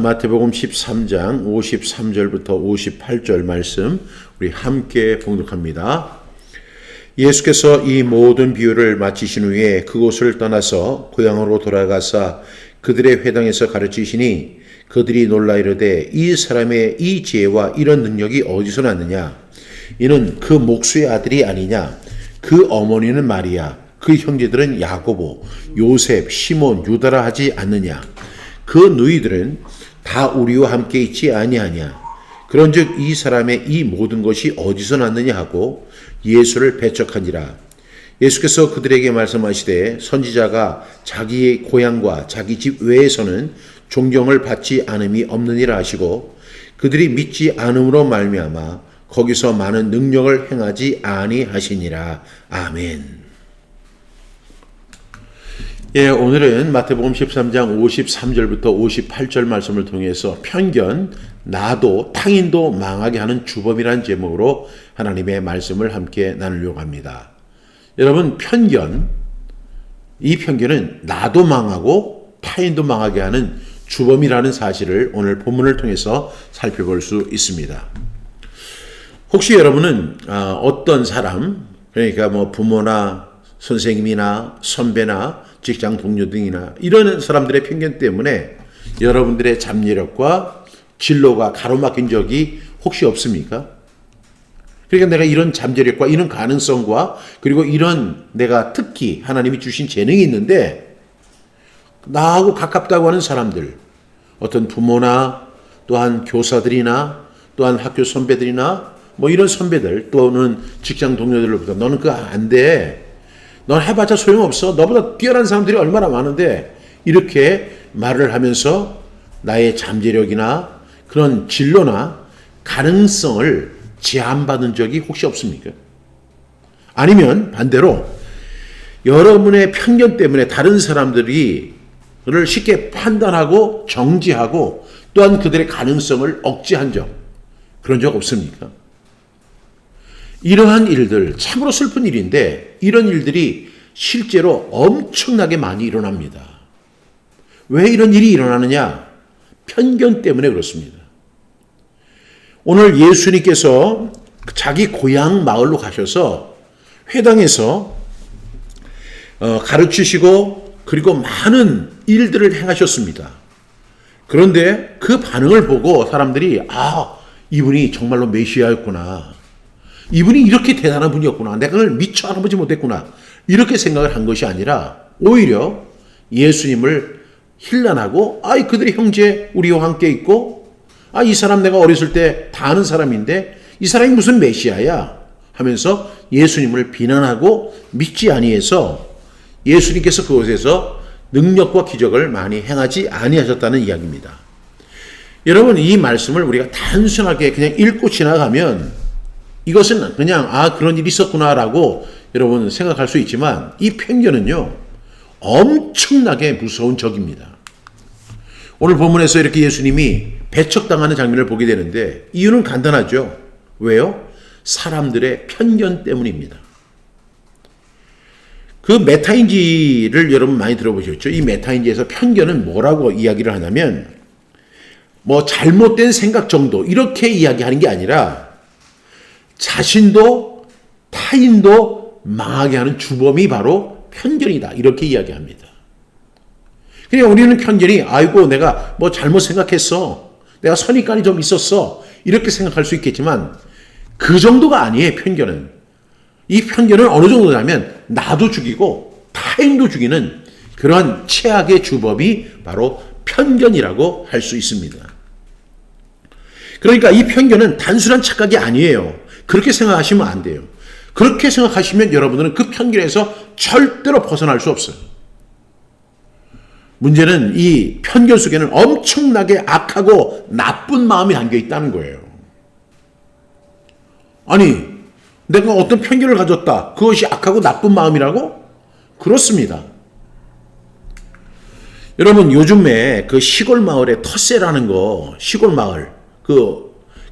마태복음 13장 53절부터 58절 말씀 우리 함께 봉독합니다. 예수께서 이 모든 비유를 마치신 후에 그곳을 떠나서 고향으로 돌아가사 그들의 회당에서 가르치시니 그들이 놀라 이르되 이 사람의 이 지혜와 이런 능력이 어디서 났느냐? 이는 그 목수의 아들이 아니냐? 그 어머니는 마리아, 그 형제들은 야고보, 요셉, 시몬, 유다라 하지 않느냐? 그 누이들은 다 우리와 함께 있지 아니하냐? 그런즉 이 사람의 이 모든 것이 어디서 났느냐 하고 예수를 배척하니라. 예수께서 그들에게 말씀하시되 선지자가 자기의 고향과 자기 집 외에서는 존경을 받지 않음이 없느니라 하시고 그들이 믿지 않음으로 말미암아 거기서 많은 능력을 행하지 아니하시니라. 아멘. 오늘은 마태복음 13장 53절부터 58절 말씀을 통해서 편견, 나도 탕인도 망하게 하는 주범이라는 제목으로 하나님의 말씀을 함께 나누려고 합니다. 여러분, 이 편견은 나도 망하고 타인도 망하게 하는 주범이라는 사실을 오늘 본문을 통해서 살펴볼 수 있습니다. 혹시 여러분은 어떤 사람, 그러니까 부모나 선생님이나 선배나 직장 동료 등이나 이런 사람들의 편견 때문에 여러분들의 잠재력과 진로가 가로막힌 적이 혹시 없습니까? 그러니까 내가 이런 잠재력과 이런 가능성과 그리고 이런 내가 특히 하나님이 주신 재능이 있는데 나하고 가깝다고 하는 사람들, 어떤 부모나 또한 교사들이나 또한 학교 선배들이나 이런 선배들 또는 직장 동료들로부터 너는 그거 안 돼. 넌 해봤자 소용없어. 너보다 뛰어난 사람들이 얼마나 많은데 이렇게 말을 하면서 나의 잠재력이나 그런 진로나 가능성을 제한받은 적이 혹시 없습니까? 아니면 반대로 여러분의 편견 때문에 다른 사람들을 쉽게 판단하고 정지하고 또한 그들의 가능성을 억제한 적 그런 적 없습니까? 이러한 일들 참으로 슬픈 일인데 이런 일들이 실제로 엄청나게 많이 일어납니다. 왜 이런 일이 일어나느냐? 편견 때문에 그렇습니다. 오늘 예수님께서 자기 고향 마을로 가셔서 회당에서 가르치시고 그리고 많은 일들을 행하셨습니다. 그런데 그 반응을 보고 사람들이 이분이 정말로 메시아였구나. 이분이 이렇게 대단한 분이었구나. 내가 그걸 미처 알아보지 못했구나. 이렇게 생각을 한 것이 아니라 오히려 예수님을 힐난하고 그들의 형제 우리와 함께 있고 이 사람 내가 어렸을 때 다 아는 사람인데 이 사람이 무슨 메시아야 하면서 예수님을 비난하고 믿지 아니해서 예수님께서 그곳에서 능력과 기적을 많이 행하지 아니하셨다는 이야기입니다. 여러분, 이 말씀을 우리가 단순하게 그냥 읽고 지나가면 이것은 그냥 그런 일이 있었구나라고 여러분 생각할 수 있지만 이 편견은요 엄청나게 무서운 적입니다. 오늘 본문에서 이렇게 예수님이 배척당하는 장면을 보게 되는데 이유는 간단하죠. 왜요? 사람들의 편견 때문입니다. 그 메타인지를 여러분 많이 들어보셨죠? 이 메타인지에서 편견은 뭐라고 이야기를 하냐면 잘못된 생각 정도 이렇게 이야기하는 게 아니라 자신도 타인도 망하게 하는 주범이 바로 편견이다. 이렇게 이야기합니다. 그러니까 우리는 편견이 내가 잘못 생각했어. 내가 선입관이 좀 있었어. 이렇게 생각할 수 있겠지만 그 정도가 아니에요. 편견은. 이 편견은 어느 정도냐면 나도 죽이고 타인도 죽이는 그러한 최악의 주범이 바로 편견이라고 할 수 있습니다. 그러니까 이 편견은 단순한 착각이 아니에요. 그렇게 생각하시면 안 돼요. 그렇게 생각하시면 여러분들은 그 편견에서 절대로 벗어날 수 없어요. 문제는 이 편견 속에는 엄청나게 악하고 나쁜 마음이 담겨 있다는 거예요. 내가 어떤 편견을 가졌다. 그것이 악하고 나쁜 마음이라고? 그렇습니다. 여러분, 요즘에 그 시골 마을에 텃세라는 시골 마을,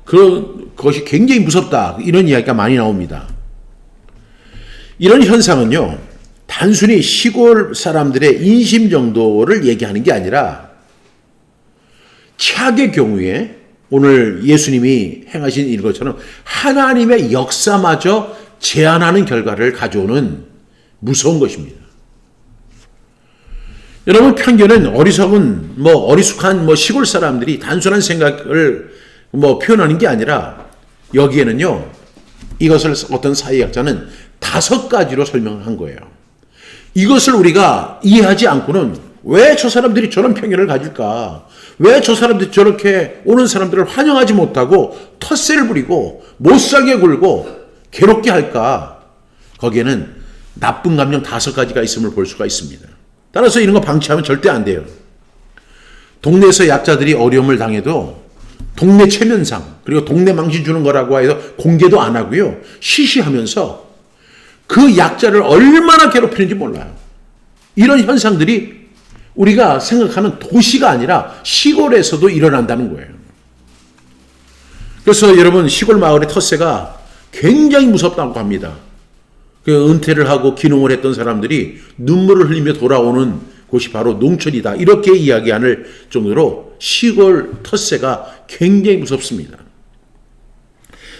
그것이 굉장히 무섭다. 이런 이야기가 많이 나옵니다. 이런 현상은요, 단순히 시골 사람들의 인심 정도를 얘기하는 게 아니라 최악의 경우에 오늘 예수님이 행하신 일것처럼 하나님의 역사마저 제한하는 결과를 가져오는 무서운 것입니다. 여러분, 편견은 어리숙한 시골 사람들이 단순한 생각을 표현하는 게 아니라 여기에는요, 이것을 어떤 사회학자는 5가지로 설명을 한 거예요. 이것을 우리가 이해하지 않고는 왜 저 사람들이 저런 편견을 가질까? 왜 저 사람들이 저렇게 오는 사람들을 환영하지 못하고 텃세를 부리고 못살게 굴고 괴롭게 할까? 거기에는 나쁜 감정 5가지가 있음을 볼 수가 있습니다. 따라서 이런 거 방치하면 절대 안 돼요. 동네에서 약자들이 어려움을 당해도 동네 체면상, 그리고 동네 망신 주는 거라고 해서 공개도 안 하고요, 시시하면서 그 약자를 얼마나 괴롭히는지 몰라요. 이런 현상들이 우리가 생각하는 도시가 아니라 시골에서도 일어난다는 거예요. 그래서 여러분, 시골 마을의 텃세가 굉장히 무섭다고 합니다. 그 은퇴를 하고 귀농을 했던 사람들이 눈물을 흘리며 돌아오는 곳이 바로 농촌이다, 이렇게 이야기할 정도로 시골 텃세가 굉장히 무섭습니다.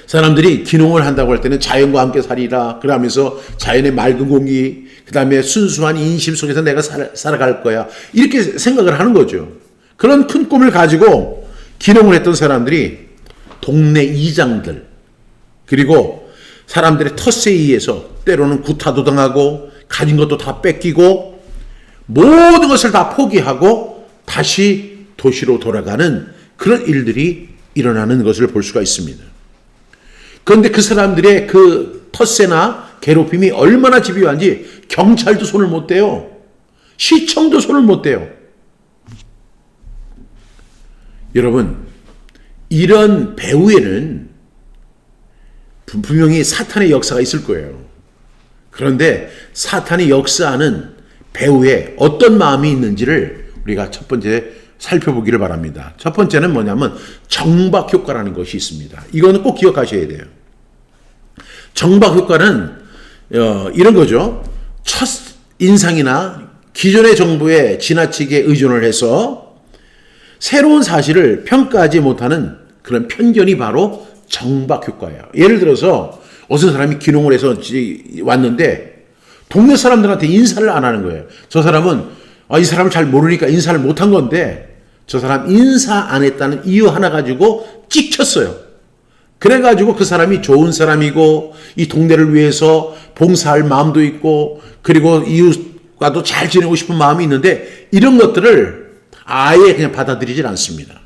사람들이 귀농을 한다고 할 때는 자연과 함께 살리라, 그러면서 자연의 맑은 공기, 그 다음에 순수한 인심 속에서 내가 살아갈 거야, 이렇게 생각을 하는 거죠. 그런 큰 꿈을 가지고 귀농을 했던 사람들이 동네 이장들, 그리고 사람들의 텃세에 의해서 때로는 구타도 당하고 가진 것도 다 뺏기고 모든 것을 다 포기하고 다시 도시로 돌아가는 그런 일들이 일어나는 것을 볼 수가 있습니다. 그런데 그 사람들의 그 텃세나 괴롭힘이 얼마나 집요한지 경찰도 손을 못 대요. 시청도 손을 못 대요. 여러분, 이런 배후에는 분명히 사탄의 역사가 있을 거예요. 그런데 사탄이 역사하는 배후에 어떤 마음이 있는지를 우리가 첫 번째 살펴보기를 바랍니다. 첫 번째는 뭐냐면 정박 효과라는 것이 있습니다. 이거는 꼭 기억하셔야 돼요. 정박 효과는 이런 거죠. 첫 인상이나 기존의 정보에 지나치게 의존을 해서 새로운 사실을 평가하지 못하는 그런 편견이 바로 정박 효과예요. 예를 들어서 어떤 사람이 귀농을 해서 왔는데 동네 사람들한테 인사를 안 하는 거예요. 저 사람은 이 사람을 잘 모르니까 인사를 못한 건데 저 사람 인사 안 했다는 이유 하나 가지고 찍혔어요. 그래가지고 그 사람이 좋은 사람이고 이 동네를 위해서 봉사할 마음도 있고 그리고 이웃과도 잘 지내고 싶은 마음이 있는데 이런 것들을 아예 그냥 받아들이질 않습니다.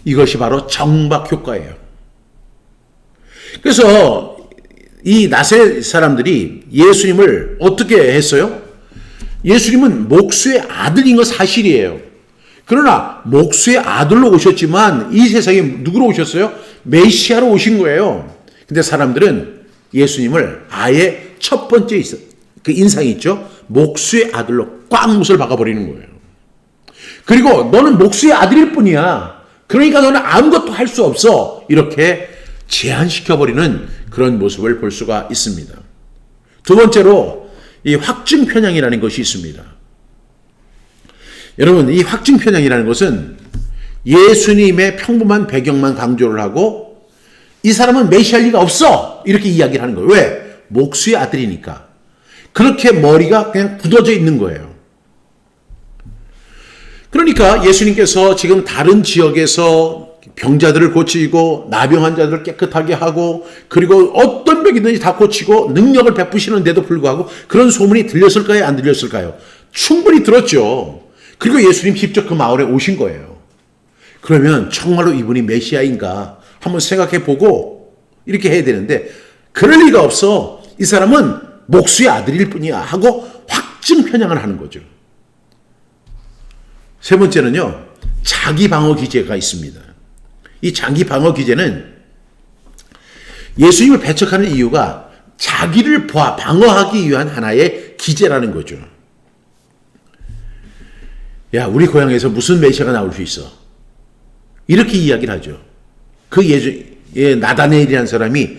이것이 바로 정박 효과예요. 그래서 이 나사렛 사람들이 예수님을 어떻게 했어요? 예수님은 목수의 아들인 건 사실이에요. 그러나 목수의 아들로 오셨지만 이 세상에 누구로 오셨어요? 메시아로 오신 거예요. 근데 사람들은 예수님을 아예 첫 번째 그 인상이 있죠. 목수의 아들로 꽉 못을 박아버리는 거예요. 그리고 너는 목수의 아들일 뿐이야. 그러니까 너는 아무것도 할 수 없어. 이렇게 제한시켜버리는 그런 모습을 볼 수가 있습니다. 두 번째로 이 확증 편향이라는 것이 있습니다. 여러분, 이 확증 편향이라는 것은 예수님의 평범한 배경만 강조를 하고 이 사람은 메시아일 리가 없어 이렇게 이야기를 하는 거예요. 왜? 목수의 아들이니까. 그렇게 머리가 그냥 굳어져 있는 거예요. 그러니까 예수님께서 지금 다른 지역에서 병자들을 고치고 나병 환자들을 깨끗하게 하고 그리고 어떤 병이든지 다 고치고 능력을 베푸시는데도 불구하고 그런 소문이 들렸을까요? 안 들렸을까요? 충분히 들었죠. 그리고 예수님 직접 그 마을에 오신 거예요. 그러면 정말로 이분이 메시아인가 한번 생각해 보고 이렇게 해야 되는데 그럴 리가 없어. 이 사람은 목수의 아들일 뿐이야 하고 확증 편향을 하는 거죠. 세 번째는요. 자기 방어 기제가 있습니다. 이 자기 방어 기제는 예수님을 배척하는 이유가 자기를 방어하기 위한 하나의 기제라는 거죠. 야, 우리 고향에서 무슨 메시아가 나올 수 있어? 이렇게 이야기를 하죠. 그 나다네엘이라는 사람이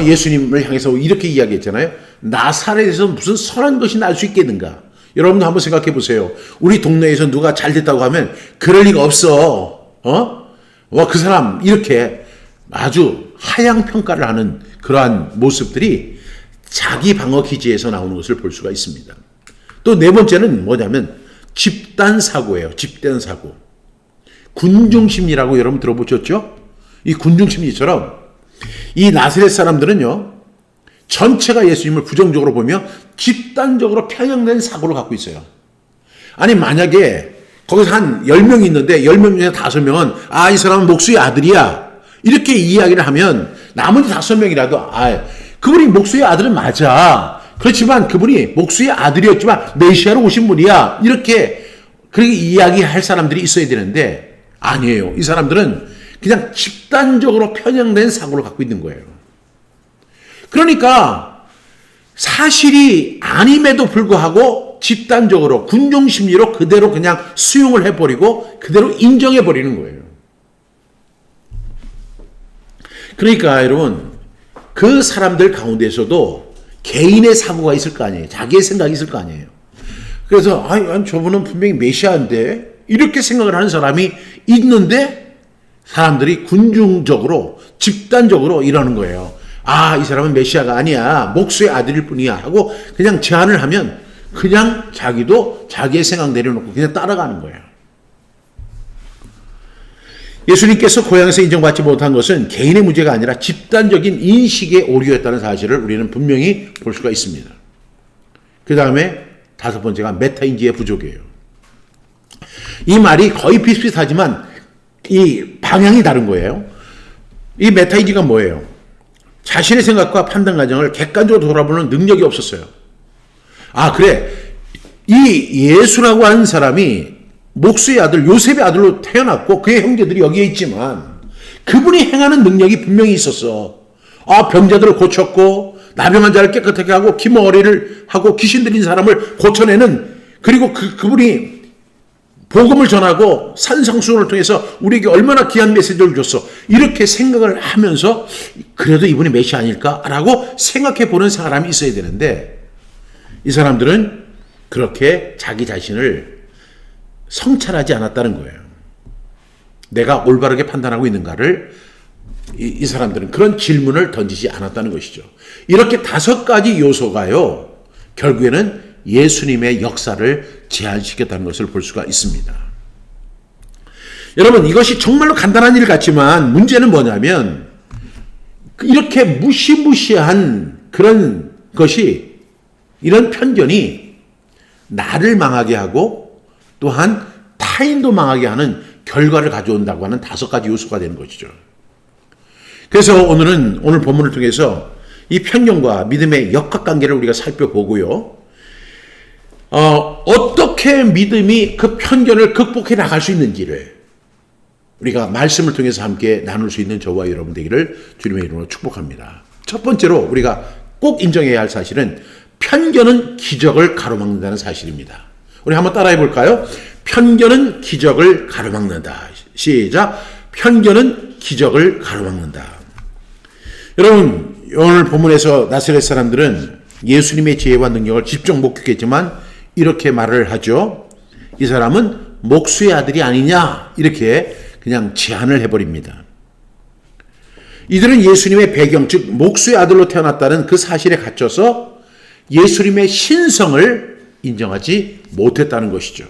예수님을 향해서 이렇게 이야기했잖아요. 나사렛에서 무슨 선한 것이 날 수 있겠는가? 여러분도 한번 생각해 보세요. 우리 동네에서 누가 잘 됐다고 하면 그럴 리가 없어. 그 사람 이렇게 아주 하향 평가를 하는 그러한 모습들이 자기 방어 기제에서 나오는 것을 볼 수가 있습니다. 또 네 번째는 뭐냐면 집단 사고예요. 집단 사고. 군중 심리라고 여러분 들어보셨죠? 이 군중 심리처럼 이 나사렛 사람들은요, 전체가 예수님을 부정적으로 보며 집단적으로 편향된 사고를 갖고 있어요. 아니, 만약에 거기서 한 10명이 있는데 10명 중에 5명은 이 사람은 목수의 아들이야, 이렇게 이야기를 하면 나머지 5명이라도 그분이 목수의 아들은 맞아. 그렇지만 그분이 목수의 아들이었지만 메시아로 오신 분이야, 이렇게 그렇게 이야기할 사람들이 있어야 되는데 아니에요. 이 사람들은 그냥 집단적으로 편향된 사고를 갖고 있는 거예요. 그러니까 사실이 아님에도 불구하고 집단적으로 군중 심리로 그대로 그냥 수용을 해버리고 그대로 인정해버리는 거예요. 그러니까 여러분, 그 사람들 가운데서도 개인의 사고가 있을 거 아니에요. 자기의 생각이 있을 거 아니에요. 그래서 저분은 분명히 메시아인데 이렇게 생각을 하는 사람이 있는데 사람들이 군중적으로 집단적으로 이러는 거예요. 이 사람은 메시아가 아니야, 목수의 아들일 뿐이야 하고 그냥 제안을 하면 그냥 자기도 자기의 생각 내려놓고 그냥 따라가는 거예요. 예수님께서 고향에서 인정받지 못한 것은 개인의 문제가 아니라 집단적인 인식의 오류였다는 사실을 우리는 분명히 볼 수가 있습니다. 그 다음에 5번째가 메타인지의 부족이에요. 이 말이 거의 비슷비슷하지만 이 방향이 다른 거예요. 이 메타인지가 뭐예요? 자신의 생각과 판단 과정을 객관적으로 돌아보는 능력이 없었어요. 그래. 이 예수라고 하는 사람이 목수의 아들, 요셉의 아들로 태어났고 그의 형제들이 여기에 있지만 그분이 행하는 능력이 분명히 있었어. 병자들을 고쳤고 나병한 자를 깨끗하게 하고 기머리를 하고 귀신 들린 사람을 고쳐내는, 그리고 그분이 복음을 전하고 산상수훈을 통해서 우리에게 얼마나 귀한 메시지를 줬어. 이렇게 생각을 하면서 그래도 이분이 메시아 아닐까라고 생각해 보는 사람이 있어야 되는데 이 사람들은 그렇게 자기 자신을 성찰하지 않았다는 거예요. 내가 올바르게 판단하고 있는가를 이 사람들은 그런 질문을 던지지 않았다는 것이죠. 이렇게 5가지 요소가요, 결국에는 예수님의 역사를 제한시켰다는 것을 볼 수가 있습니다. 여러분, 이것이 정말로 간단한 일 같지만 문제는 뭐냐면 이렇게 무시무시한 그런 것이, 이런 편견이 나를 망하게 하고 또한 타인도 망하게 하는 결과를 가져온다고 하는 5가지 요소가 되는 것이죠. 그래서 오늘 본문을 통해서 이 편견과 믿음의 역학관계를 우리가 살펴보고요, 어떻게 믿음이 그 편견을 극복해 나갈 수 있는지를 우리가 말씀을 통해서 함께 나눌 수 있는 저와 여러분 되기를 주님의 이름으로 축복합니다. 첫 번째로 우리가 꼭 인정해야 할 사실은 편견은 기적을 가로막는다는 사실입니다. 우리 한번 따라해 볼까요? 편견은 기적을 가로막는다. 시작. 편견은 기적을 가로막는다. 여러분, 오늘 본문에서 나사렛 사람들은 예수님의 지혜와 능력을 직접 목격했지만 이렇게 말을 하죠. 이 사람은 목수의 아들이 아니냐, 이렇게 그냥 제안을 해버립니다. 이들은 예수님의 배경, 즉 목수의 아들로 태어났다는 그 사실에 갇혀서 예수님의 신성을 인정하지 못했다는 것이죠.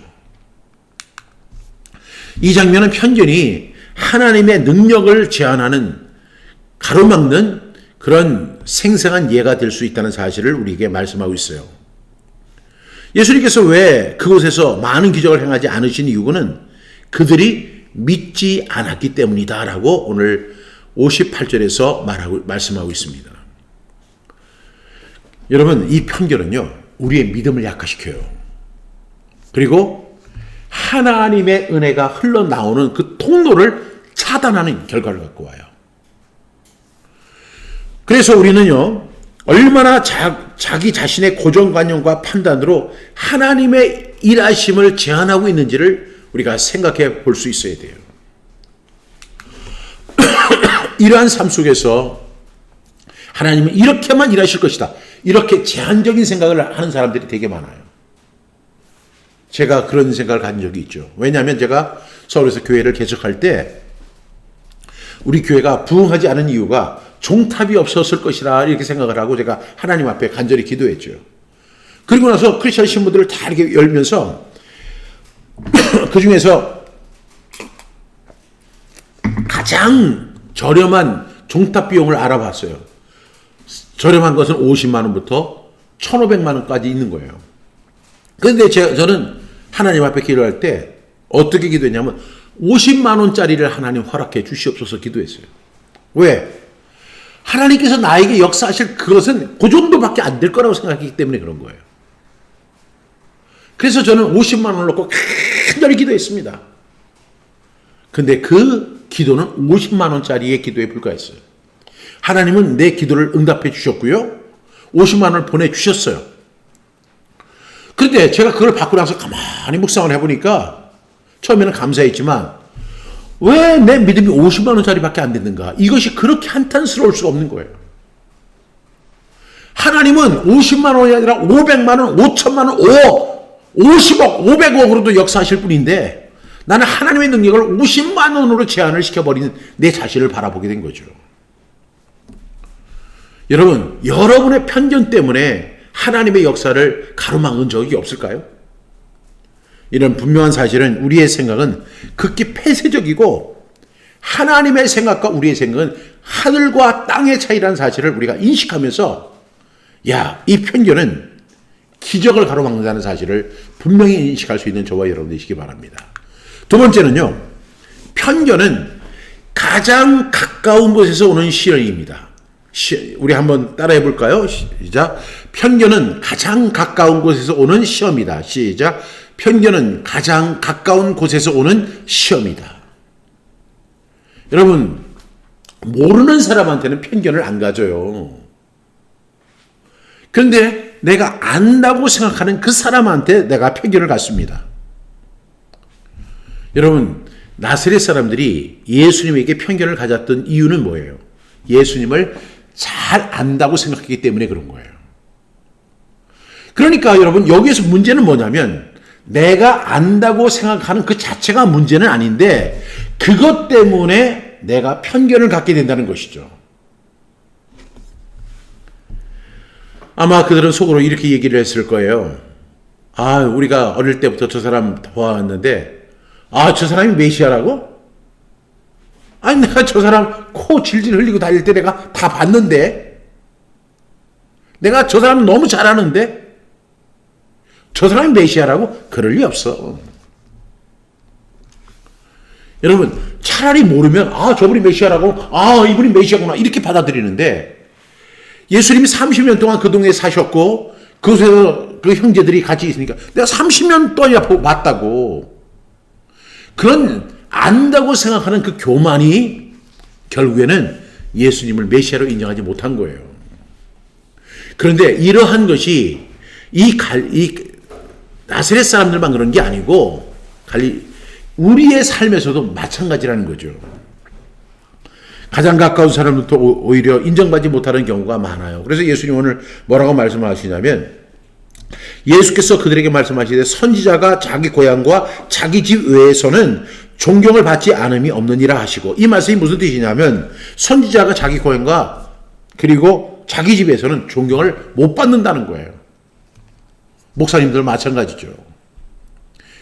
이 장면은 편견이 하나님의 능력을 제한하는, 가로막는 그런 생생한 예가 될 수 있다는 사실을 우리에게 말씀하고 있어요. 예수님께서 왜 그곳에서 많은 기적을 행하지 않으신 이유는 그들이 믿지 않았기 때문이다라고 오늘 58절에서 말씀하고 있습니다. 여러분, 이 편견은요, 우리의 믿음을 약화시켜요. 그리고 하나님의 은혜가 흘러나오는 그 통로를 차단하는 결과를 갖고 와요. 그래서 우리는요, 얼마나 자기 자신의 고정관념과 판단으로 하나님의 일하심을 제한하고 있는지를 우리가 생각해 볼 수 있어야 돼요. 이러한 삶 속에서 하나님은 이렇게만 일하실 것이다, 이렇게 제한적인 생각을 하는 사람들이 되게 많아요. 제가 그런 생각을 가진 적이 있죠. 왜냐하면 제가 서울에서 교회를 개척할 때 우리 교회가 부흥하지 않은 이유가 종탑이 없었을 것이라 이렇게 생각을 하고 제가 하나님 앞에 간절히 기도했죠. 그리고 나서 크리스천 신부들을 다 이렇게 열면서 그 중에서 가장 저렴한 종탑 비용을 알아봤어요. 저렴한 것은 50만 원부터 1,500만 원까지 있는 거예요. 그런데 저는 하나님 앞에 기도할 때 어떻게 기도했냐면 50만 원짜리를 하나님 허락해 주시옵소서 기도했어요. 왜? 하나님께서 나에게 역사하실 그것은 그 정도밖에 안 될 거라고 생각했기 때문에 그런 거예요. 그래서 저는 50만 원을 놓고 간절히 기도했습니다. 근데 그 기도는 50만 원짜리의 기도에 불과했어요. 하나님은 내 기도를 응답해 주셨고요. 50만 원을 보내주셨어요. 그런데 제가 그걸 받고 나서 가만히 묵상을 해보니까 처음에는 감사했지만 왜 내 믿음이 50만 원짜리밖에 안 됐는가? 이것이 그렇게 한탄스러울 수가 없는 거예요. 하나님은 50만 원이 아니라 500만 원, 5천만 원, 50억, 500억으로도 역사하실 분인데 나는 하나님의 능력을 50만 원으로 제한을 시켜버린 내 자신을 바라보게 된 거죠. 여러분, 여러분의 편견 때문에 하나님의 역사를 가로막은 적이 없을까요? 이런 분명한 사실은 우리의 생각은 극히 폐쇄적이고 하나님의 생각과 우리의 생각은 하늘과 땅의 차이라는 사실을 우리가 인식하면서 이 편견은 기적을 가로막는다는 사실을 분명히 인식할 수 있는 저와 여러분 되시기 바랍니다. 두 번째는요. 편견은 가장 가까운 곳에서 오는 시련입니다. 우리 한번 따라해 볼까요? 시작. 편견은 가장 가까운 곳에서 오는 시험이다. 시작. 편견은 가장 가까운 곳에서 오는 시험이다. 여러분, 모르는 사람한테는 편견을 안 가져요. 그런데 내가 안다고 생각하는 그 사람한테 내가 편견을 갖습니다. 여러분, 나사렛 사람들이 예수님에게 편견을 가졌던 이유는 뭐예요? 예수님을 잘 안다고 생각했기 때문에 그런 거예요. 그러니까 여러분, 여기에서 문제는 뭐냐면 내가 안다고 생각하는 그 자체가 문제는 아닌데 그것 때문에 내가 편견을 갖게 된다는 것이죠. 아마 그들은 속으로 이렇게 얘기를 했을 거예요. 우리가 어릴 때부터 저 사람 봐왔는데 저 사람이 메시아라고? 내가 저 사람 코 질질 흘리고 다닐 때 내가 다 봤는데 내가 저 사람 너무 잘하는데 저 사람이 메시아라고? 그럴 리 없어. 여러분, 차라리 모르면 저분이 메시아라고 이분이 메시아구나 이렇게 받아들이는데 예수님이 30년 동안 그 동네에 사셨고 그곳에서 그 형제들이 같이 있으니까 내가 30년 동안이나 봤다고 그런 안다고 생각하는 그 교만이 결국에는 예수님을 메시아로 인정하지 못한 거예요. 그런데 이러한 것이 이 나사렛 사람들만 그런 게 아니고 우리의 삶에서도 마찬가지라는 거죠. 가장 가까운 사람부터 오히려 인정받지 못하는 경우가 많아요. 그래서 예수님 오늘 뭐라고 말씀하시냐면 예수께서 그들에게 말씀하시되 선지자가 자기 고향과 자기 집 외에서는 존경을 받지 않음이 없느니라 하시고, 이 말씀이 무슨 뜻이냐면 선지자가 자기 고향과 그리고 자기 집에서는 존경을 못 받는다는 거예요. 목사님들 마찬가지죠.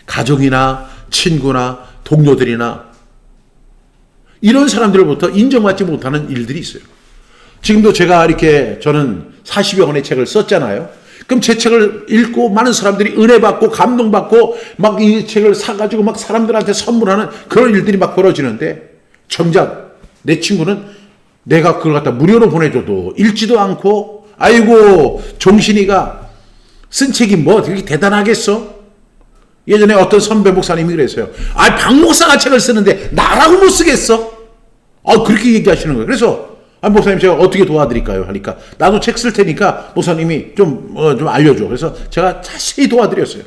가족이나 친구나 동료들이나 이런 사람들로부터 인정받지 못하는 일들이 있어요. 지금도 제가 저는 40여 권의 책을 썼잖아요. 그럼 제 책을 읽고 많은 사람들이 은혜 받고 감동 받고 막 이 책을 사가지고 막 사람들한테 선물하는 그런 일들이 막 벌어지는데 정작 내 친구는 내가 그걸 갖다 무료로 보내줘도 읽지도 않고 아이고 종신이가 쓴 책이 뭐 되게 대단하겠어? 예전에 어떤 선배 목사님이 그랬어요. 박 목사가 책을 쓰는데 나라고 못 쓰겠어? 그렇게 얘기하시는 거예요. 그래서 목사님 제가 어떻게 도와드릴까요? 하니까 나도 책 쓸 테니까 목사님이 좀 알려줘. 그래서 제가 자세히 도와드렸어요.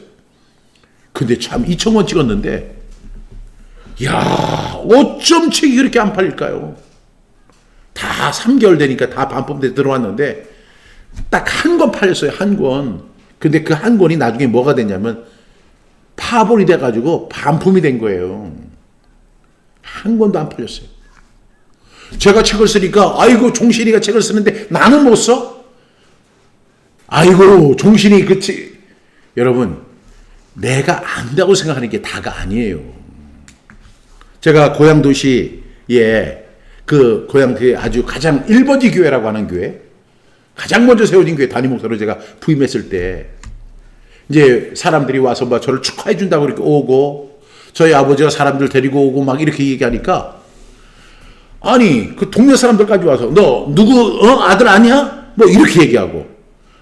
근데 참 2,000권 찍었는데 어쩜 책이 그렇게 안 팔릴까요? 다 3개월 되니까 다 반품돼 들어왔는데 딱 한 권 팔렸어요. 한 권. 근데 그 한 권이 나중에 뭐가 됐냐면 파벌이 돼가지고 반품이 된 거예요. 한 권도 안 팔렸어요. 제가 책을 쓰니까 아이고 종신이가 책을 쓰는데 나는 못 써? 아이고 종신이 그치. 여러분 내가 안다고 생각하는 게 다가 아니에요. 제가 고향 도시에 그 고향 그 아주 가장 1번지 교회라고 하는 교회, 가장 먼저 세워진 교회 담임 목사로 제가 부임했을 때 이제 사람들이 와서 막 저를 축하해 준다고 이렇게 오고 저희 아버지가 사람들 데리고 오고 막 이렇게 얘기하니까 아니 그 동네 사람들까지 와서 너 누구 아들 아니야? 뭐 이렇게 얘기하고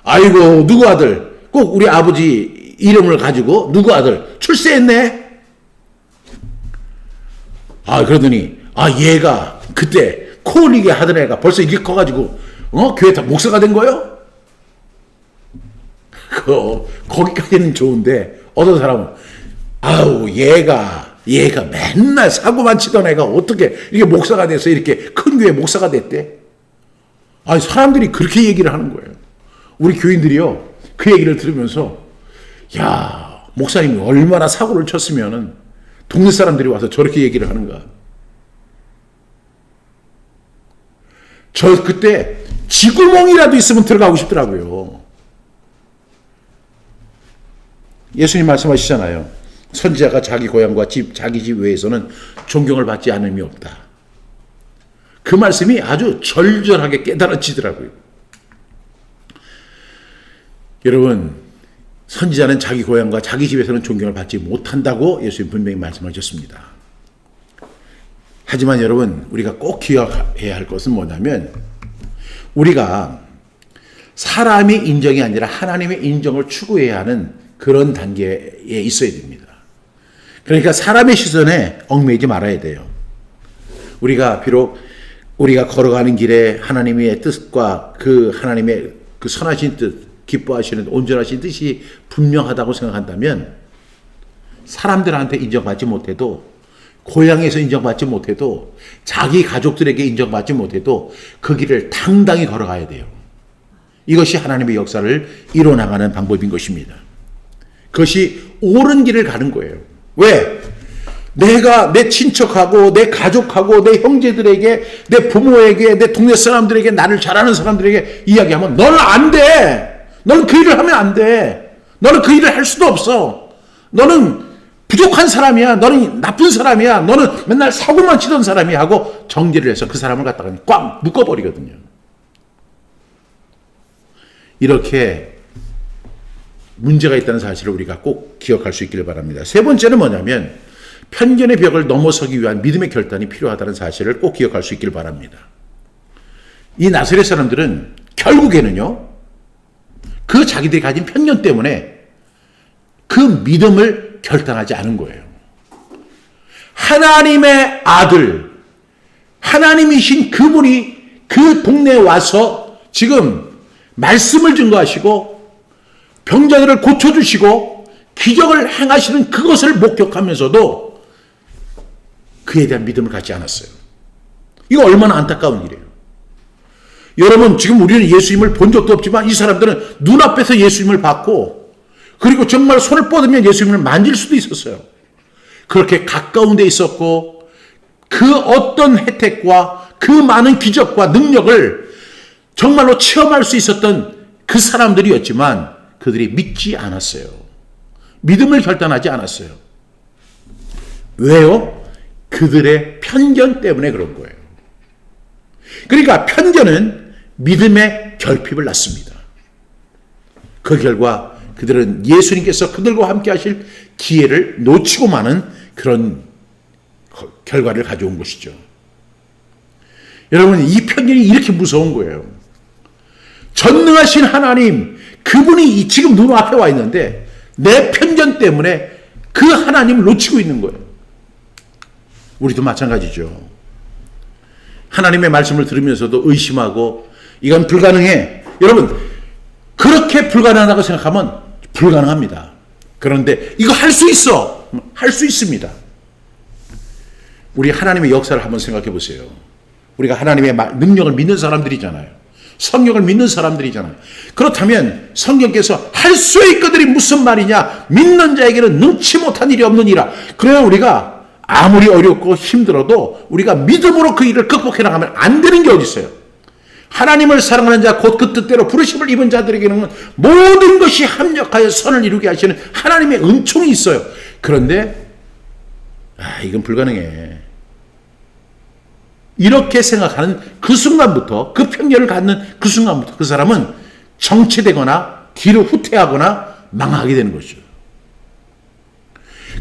아이고 누구 아들 꼭 우리 아버지 이름을 가지고 누구 아들 출세했네? 아 그러더니 얘가 그때 코올리게 하던 애가 벌써 이렇게 커가지고 교회 다 목사가 된 거예요? 거기까지는 좋은데 어떤 사람은 아우 얘가 맨날 사고만 치던 애가 어떻게 이렇게 목사가 돼서 이렇게 큰 교회 목사가 됐대? 아니 사람들이 그렇게 얘기를 하는 거예요. 우리 교인들이요 그 얘기를 들으면서 야 목사님이 얼마나 사고를 쳤으면은 동네 사람들이 와서 저렇게 얘기를 하는가. 저 그때 쥐구멍이라도 있으면 들어가고 싶더라고요. 예수님 말씀하시잖아요. 선지자가 자기 고향과 자기 집 외에서는 존경을 받지 않음이 없다. 그 말씀이 아주 절절하게 깨달아지더라고요. 여러분 선지자는 자기 고향과 자기 집에서는 존경을 받지 못한다고 예수님 분명히 말씀하셨습니다. 하지만 여러분 우리가 꼭 기억해야 할 것은 뭐냐면 우리가 사람이 인정이 아니라 하나님의 인정을 추구해야 하는 그런 단계에 있어야 됩니다. 그러니까 사람의 시선에 얽매이지 말아야 돼요. 우리가 비록 우리가 걸어가는 길에 하나님의 뜻과 그 하나님의 그 선하신 뜻 기뻐하시는 온전하신 뜻이 분명하다고 생각한다면 사람들한테 인정받지 못해도 고향에서 인정받지 못해도 자기 가족들에게 인정받지 못해도 그 길을 당당히 걸어가야 돼요. 이것이 하나님의 역사를 이뤄나가는 방법인 것입니다. 그것이 옳은 길을 가는 거예요. 왜? 내가 내 친척하고 내 가족하고 내 형제들에게 내 부모에게 내 동네 사람들에게 나를 잘 아는 사람들에게 이야기하면 너는 안 돼. 너는 그 일을 하면 안 돼. 너는 그 일을 할 수도 없어. 너는 부족한 사람이야. 너는 나쁜 사람이야. 너는 맨날 사고만 치던 사람이야 하고 정죄를 해서 그 사람을 갖다가 꽉 묶어버리거든요. 이렇게 문제가 있다는 사실을 우리가 꼭 기억할 수 있기를 바랍니다. 세 번째는 뭐냐면 편견의 벽을 넘어서기 위한 믿음의 결단이 필요하다는 사실을 꼭 기억할 수 있기를 바랍니다. 이 나사렛 사람들은 결국에는요. 그 자기들이 가진 편견 때문에 그 믿음을 결단하지 않은 거예요. 하나님의 아들, 하나님이신 그분이 그 동네에 와서 지금 말씀을 증거하시고 병자들을 고쳐주시고 기적을 행하시는 그것을 목격하면서도 그에 대한 믿음을 갖지 않았어요. 이거 얼마나 안타까운 일이에요. 여러분 지금 우리는 예수님을 본 적도 없지만 이 사람들은 눈앞에서 예수님을 봤고 그리고 정말 손을 뻗으면 예수님을 만질 수도 있었어요. 그렇게 가까운 데 있었고 그 어떤 혜택과 그 많은 기적과 능력을 정말로 체험할 수 있었던 그 사람들이었지만 그들이 믿지 않았어요. 믿음을 결단하지 않았어요. 왜요? 그들의 편견 때문에 그런 거예요. 그러니까 편견은 믿음의 결핍을 낳습니다. 그 결과 그들은 예수님께서 그들과 함께 하실 기회를 놓치고 마는 그런 결과를 가져온 것이죠. 여러분 이 편견이 이렇게 무서운 거예요. 전능하신 하나님 그분이 지금 눈앞에 와 있는데 내 편견 때문에 그 하나님을 놓치고 있는 거예요. 우리도 마찬가지죠. 하나님의 말씀을 들으면서도 의심하고 이건 불가능해. 여러분 그렇게 불가능하다고 생각하면 불가능합니다. 그런데 이거 할 수 있어. 할 수 있습니다. 우리 하나님의 역사를 한번 생각해 보세요. 우리가 하나님의 능력을 믿는 사람들이잖아요. 성경을 믿는 사람들이잖아요. 그렇다면 성경께서 할 수 있거든이 무슨 말이냐? 믿는 자에게는 능치 못한 일이 없느니라. 그래야 우리가 아무리 어렵고 힘들어도 우리가 믿음으로 그 일을 극복해 나가면 안 되는 게 어디 있어요? 하나님을 사랑하는 자 곧 그 뜻대로 부르심을 입은 자들에게는 모든 것이 합력하여 선을 이루게 하시는 하나님의 은총이 있어요. 그런데 이건 불가능해. 이렇게 생각하는 그 순간부터, 그 편견을 갖는 그 순간부터 그 사람은 정체되거나 뒤로 후퇴하거나 망하게 되는 것이죠.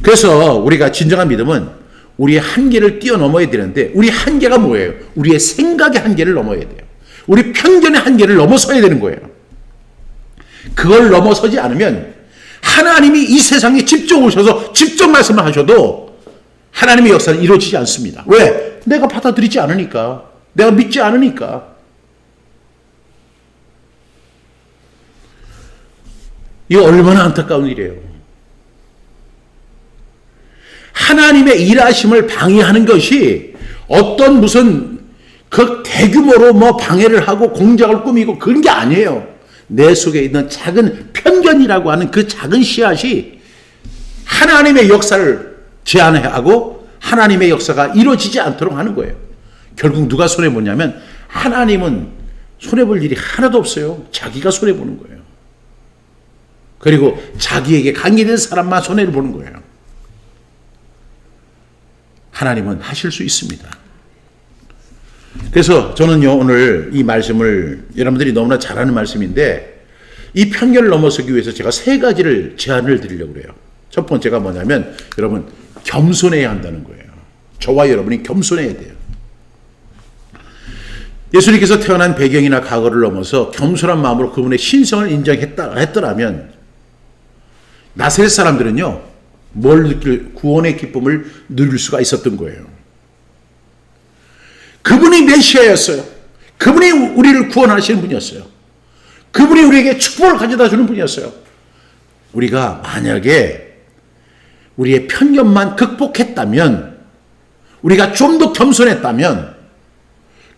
그래서 우리가 진정한 믿음은 우리의 한계를 뛰어넘어야 되는데, 우리 한계가 뭐예요? 우리의 생각의 한계를 넘어야 돼요. 우리 편견의 한계를 넘어서야 되는 거예요. 그걸 넘어서지 않으면 하나님이 이 세상에 직접 오셔서 직접 말씀을 하셔도 하나님의 역사는 이루어지지 않습니다. 왜? 내가 받아들이지 않으니까. 내가 믿지 않으니까. 이거 얼마나 안타까운 일이에요. 하나님의 일하심을 방해하는 것이 어떤 무슨 그 대규모로 방해를 하고 공작을 꾸미고 그런 게 아니에요. 내 속에 있는 작은 편견이라고 하는 그 작은 씨앗이 하나님의 역사를 제한하고 하나님의 역사가 이루어지지 않도록 하는 거예요. 결국 누가 손해보냐면 하나님은 손해볼 일이 하나도 없어요. 자기가 손해보는 거예요. 그리고 자기에게 관계된 사람만 손해를 보는 거예요. 하나님은 하실 수 있습니다. 그래서 저는요, 오늘 이 말씀을 여러분들이 너무나 잘 아는 말씀인데, 이 편견을 넘어서기 위해서 제가 세 가지를 제안을 드리려고 그래요. 첫 번째가 뭐냐면, 여러분, 겸손해야 한다는 거예요. 저와 여러분이 겸손해야 돼요. 예수님께서 태어난 배경이나 과거를 넘어서 겸손한 마음으로 그분의 신성을 인정했더라면, 나사렛 사람들은요, 구원의 기쁨을 누릴 수가 있었던 거예요. 그분이 메시아였어요. 그분이 우리를 구원하시는 분이었어요. 그분이 우리에게 축복을 가져다 주는 분이었어요. 우리가 만약에 우리의 편견만 극복했다면, 우리가 좀 더 겸손했다면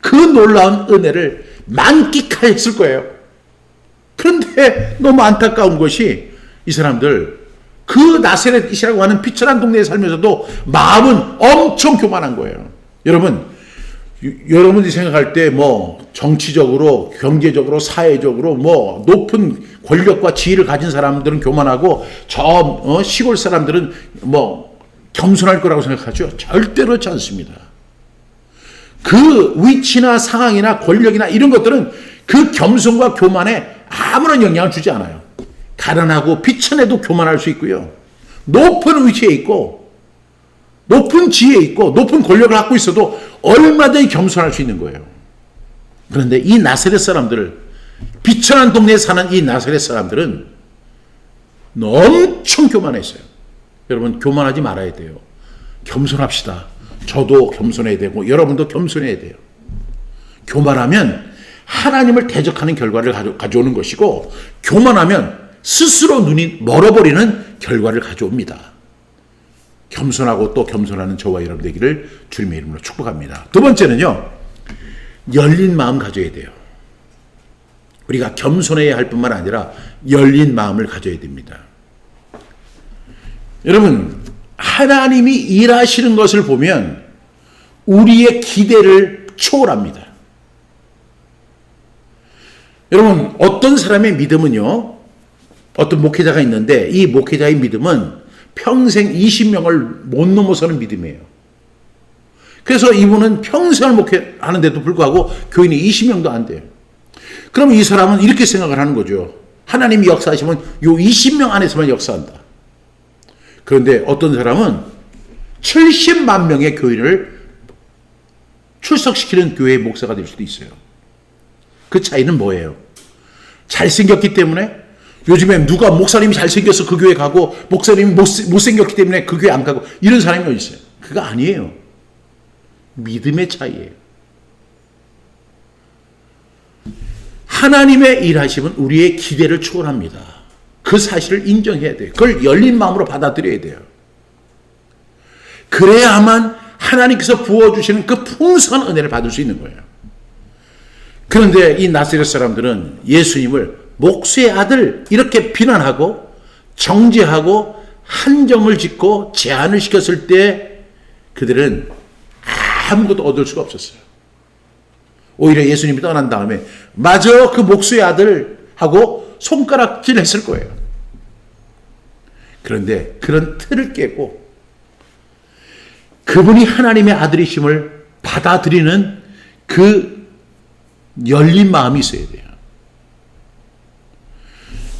그 놀라운 은혜를 만끽했을 거예요. 그런데 너무 안타까운 것이 이 사람들, 그 나사렛이라고 하는 비천한 동네에 살면서도 마음은 엄청 교만한 거예요. 여러분이 생각할 때 정치적으로, 경제적으로, 사회적으로 높은 권력과 지위를 가진 사람들은 교만하고 시골 사람들은 겸손할 거라고 생각하죠. 절대로 그렇지 않습니다. 그 위치나 상황이나 권력이나 이런 것들은 그 겸손과 교만에 아무런 영향을 주지 않아요. 가난하고 비천해도 교만할 수 있고요. 높은 위치에 있고 높은 지위에 있고 높은 권력을 갖고 있어도 얼마든지 겸손할 수 있는 거예요. 그런데 이 나사렛 사람들, 비천한 동네에 사는 이 나사렛 사람들은 엄청 교만했어요. 여러분, 교만하지 말아야 돼요. 겸손합시다. 저도 겸손해야 되고 여러분도 겸손해야 돼요. 교만하면 하나님을 대적하는 결과를 가져오는 것이고, 교만하면 스스로 눈이 멀어버리는 결과를 가져옵니다. 겸손하고 또 겸손하는 저와 여러분 되기를 주님의 이름으로 축복합니다. 두 번째는요, 열린 마음 가져야 돼요. 우리가 겸손해야 할 뿐만 아니라 열린 마음을 가져야 됩니다. 여러분, 하나님이 일하시는 것을 보면 우리의 기대를 초월합니다. 여러분, 어떤 사람의 믿음은요, 어떤 목회자가 있는데 이 목회자의 믿음은 평생 20명을 못 넘어서는 믿음이에요. 그래서 이분은 평생을 목회하는데도 불구하고 교인이 20명도 안 돼요. 그럼 이 사람은 이렇게 생각을 하는 거죠. 하나님이 역사하시면 요 20명 안에서만 역사한다. 그런데 어떤 사람은 70만 명의 교인을 출석시키는 교회의 목사가 될 수도 있어요. 그 차이는 뭐예요? 잘생겼기 때문에? 요즘에 누가 목사님이 잘생겨서 그 교회 가고 목사님이 못생겼기 때문에 그 교회 안 가고 이런 사람이 어디 있어요? 그거 아니에요. 믿음의 차이예요. 하나님의 일하심은 우리의 기대를 초월합니다. 그 사실을 인정해야 돼요. 그걸 열린 마음으로 받아들여야 돼요. 그래야만 하나님께서 부어주시는 그 풍성한 은혜를 받을 수 있는 거예요. 그런데 이 나사렛 사람들은 예수님을 목수의 아들 이렇게 비난하고 정죄하고 한정을 짓고 제한을 시켰을 때 그들은 아무것도 얻을 수가 없었어요. 오히려 예수님이 떠난 다음에 맞아 그 목수의 아들 하고 손가락질 했을 거예요. 그런데 그런 틀을 깨고 그분이 하나님의 아들이심을 받아들이는 그 열린 마음이 있어야 돼요.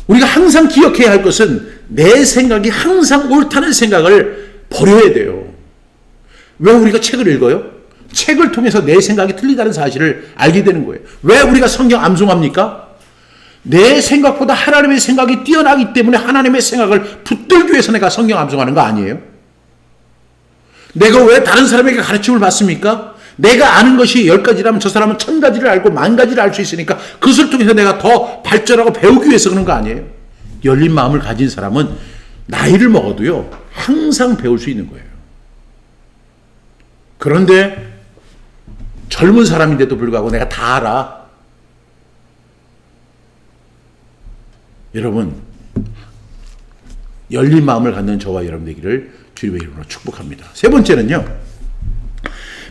우리가 항상 기억해야 할 것은 내 생각이 항상 옳다는 생각을 버려야 돼요. 왜 우리가 책을 읽어요? 책을 통해서 내 생각이 틀리다는 사실을 알게 되는 거예요. 왜 우리가 성경 암송합니까? 내 생각보다 하나님의 생각이 뛰어나기 때문에 하나님의 생각을 붙들기 위해서 내가 성경 암송하는 거 아니에요? 내가 왜 다른 사람에게 가르침을 받습니까? 내가 아는 것이 10가지라면 저 사람은 1000가지를 알고 10,000가지를 알 수 있으니까 그것을 통해서 내가 더 발전하고 배우기 위해서 그런 거 아니에요? 열린 마음을 가진 사람은 나이를 먹어도요 항상 배울 수 있는 거예요. 그런데 젊은 사람인데도 불구하고 내가 다 알아. 여러분 열린 마음을 갖는 저와 여러분 되기를 주님의 이름으로 축복합니다. 세 번째는요,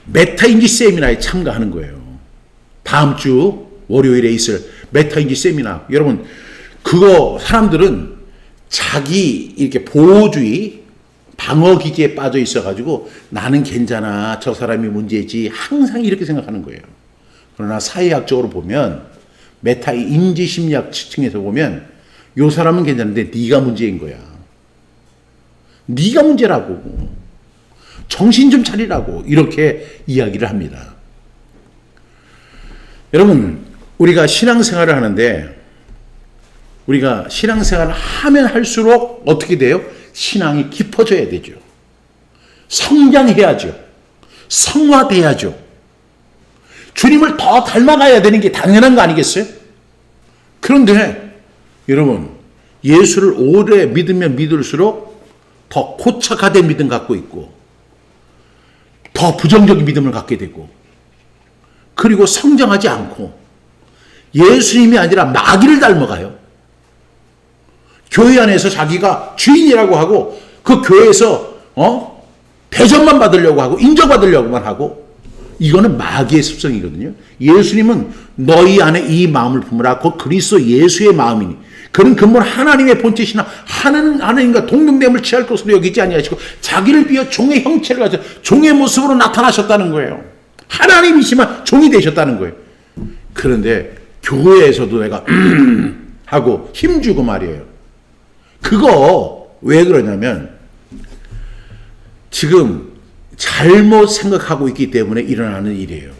메타인지 세미나에 참가하는 거예요. 다음 주 월요일에 있을 메타인지 세미나. 여러분 그거 사람들은 자기 이렇게 보호주의 방어 기제에 빠져 있어가지고 나는 괜찮아 저 사람이 문제지 항상 이렇게 생각하는 거예요. 그러나 사회학적으로 보면 메타인지 심리학 층에서 보면 요 사람은 괜찮은데 네가 문제인 거야. 네가 문제라고. 정신 좀 차리라고 이렇게 이야기를 합니다. 여러분 우리가 신앙생활을 하는데 우리가 신앙생활을 하면 할수록 어떻게 돼요? 신앙이 깊어져야 되죠. 성장해야죠. 성화돼야죠. 주님을 더 닮아가야 되는 게 당연한 거 아니겠어요? 그런데 여러분 예수를 오래 믿으면 믿을수록 더 고착화된 믿음 갖고 있고 더 부정적인 믿음을 갖게 되고 그리고 성장하지 않고 예수님이 아니라 마귀를 닮아가요. 교회 안에서 자기가 주인이라고 하고 그 교회에서 대접만 받으려고 하고 인정받으려고만 하고 이거는 마귀의 습성이거든요. 예수님은 너희 안에 이 마음을 품으라. 그 그리스도 예수의 마음이니 그는 근본 하나님의 본체시나 하나님과 동등됨을 취할 것으로 여기지 아니하시고 자기를 비워 종의 형체를 가져 종의 모습으로 나타나셨다는 거예요. 하나님이시만 종이 되셨다는 거예요. 그런데 교회에서도 내가 하고 힘주고 말이에요. 그거 왜 그러냐면 지금 잘못 생각하고 있기 때문에 일어나는 일이에요.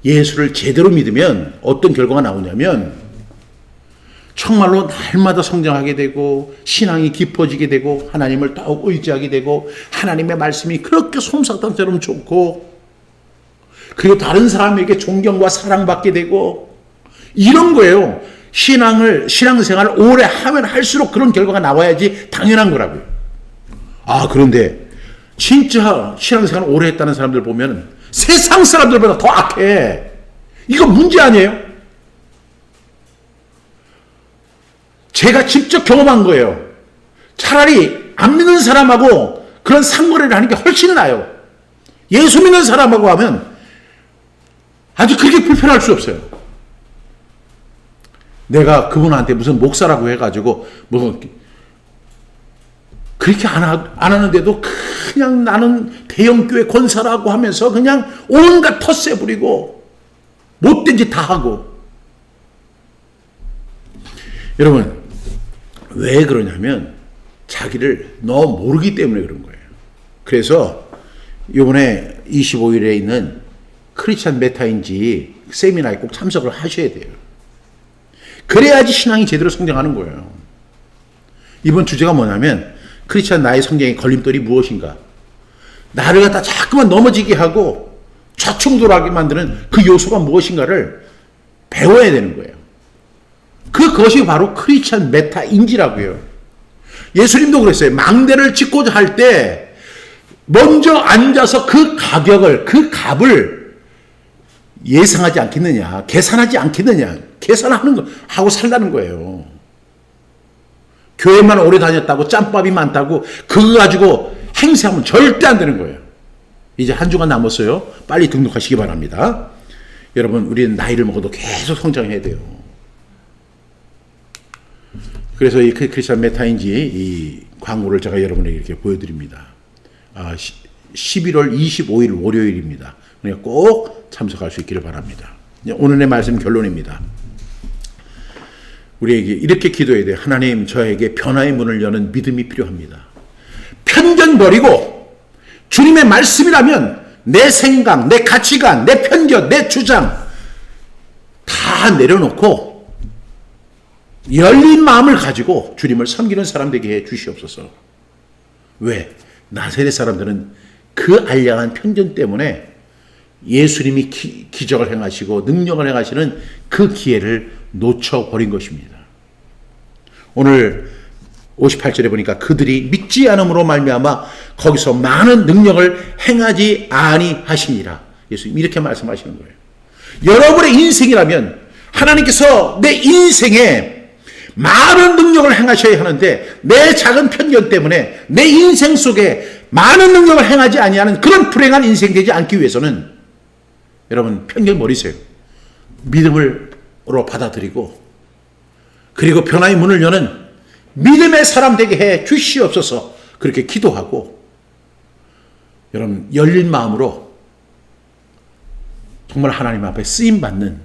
예수를 제대로 믿으면 어떤 결과가 나오냐면 정말로 날마다 성장하게 되고 신앙이 깊어지게 되고 하나님을 더욱 의지하게 되고 하나님의 말씀이 그렇게 솜사탕처럼 좋고 그리고 다른 사람에게 존경과 사랑받게 되고 이런 거예요. 신앙생활을 오래 하면 할수록 그런 결과가 나와야지 당연한 거라고요. 그런데 진짜 신앙생활을 오래 했다는 사람들 보면 세상 사람들보다 더 악해. 이거 문제 아니에요? 제가 직접 경험한 거예요. 차라리 안 믿는 사람하고 그런 상거래를 하는 게 훨씬 나아요. 예수 믿는 사람하고 하면 아주 그렇게 불편할 수 없어요. 내가 그분한테 무슨 목사라고 해가지고 뭐 그렇게 안 하는데도 그냥 나는 대형교회 권사라고 하면서 그냥 온갖 텃세 부리고 못된 짓 다 하고. 여러분 왜 그러냐면 자기를 너무 모르기 때문에 그런 거예요. 그래서 이번에 25일에 있는 크리스찬 메타인지 세미나에 꼭 참석을 하셔야 돼요. 그래야지 신앙이 제대로 성장하는 거예요. 이번 주제가 뭐냐면 크리스찬 나의 성장의 걸림돌이 무엇인가. 나를 갖다 자꾸만 넘어지게 하고 좌충돌하게 만드는 그 요소가 무엇인가를 배워야 되는 거예요. 그것이 바로 크리스찬 메타인지라고요. 예수님도 그랬어요. 망대를 짓고자 할 때 먼저 앉아서 그 가격을 그 값을 예상하지 않겠느냐, 계산하지 않겠느냐, 계산하는 거 하고 살라는 거예요. 교회만 오래 다녔다고 짬밥이 많다고 그거 가지고 행세하면 절대 안 되는 거예요. 이제 한 주간 남았어요. 빨리 등록하시기 바랍니다. 여러분, 우리는 나이를 먹어도 계속 성장해야 돼요. 그래서 이 크리스찬 메타인지 이 광고를 제가 여러분에게 이렇게 보여드립니다. 11월 25일 월요일입니다. 그러니까 꼭 참석할 수 있기를 바랍니다. 오늘의 말씀 결론입니다. 우리에게 이렇게 기도해야 돼요. 하나님, 저에게 변화의 문을 여는 믿음이 필요합니다. 편견 버리고 주님의 말씀이라면 내 생각, 내 가치관, 내 편견, 내 주장 다 내려놓고 열린 마음을 가지고 주님을 섬기는 사람 되게 해 주시옵소서. 왜? 나사렛 사람들은 그 알량한 편견 때문에 예수님이 기적을 행하시고 능력을 행하시는 그 기회를 놓쳐버린 것입니다. 오늘 58절에 보니까 그들이 믿지 않음으로 말미암아 거기서 많은 능력을 행하지 아니하시니라. 예수님 이렇게 말씀하시는 거예요. 여러분의 인생이라면 하나님께서 내 인생에 많은 능력을 행하셔야 하는데 내 작은 편견 때문에 내 인생 속에 많은 능력을 행하지 아니하는 그런 불행한 인생 되지 않기 위해서는 여러분 편견 버리세요. 믿음으로 받아들이고 그리고 변화의 문을 여는 믿음의 사람 되게 해 주시옵소서. 그렇게 기도하고 여러분 열린 마음으로 정말 하나님 앞에 쓰임받는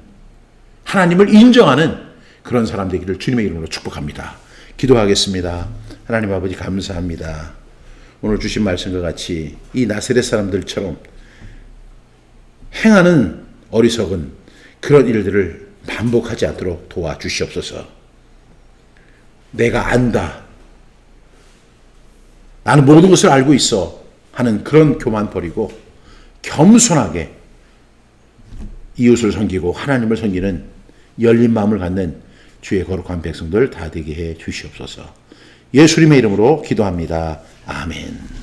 하나님을 인정하는 그런 사람 되기를 주님의 이름으로 축복합니다. 기도하겠습니다. 하나님 아버지 감사합니다. 오늘 주신 말씀과 같이 이 나사렛 사람들처럼 행하는 어리석은 그런 일들을 반복하지 않도록 도와주시옵소서. 내가 안다. 나는 모든 것을 알고 있어. 하는 그런 교만 버리고 겸손하게 이웃을 섬기고 하나님을 섬기는 열린 마음을 갖는 주의 거룩한 백성들 다 되게 해 주시옵소서. 예수님의 이름으로 기도합니다. 아멘.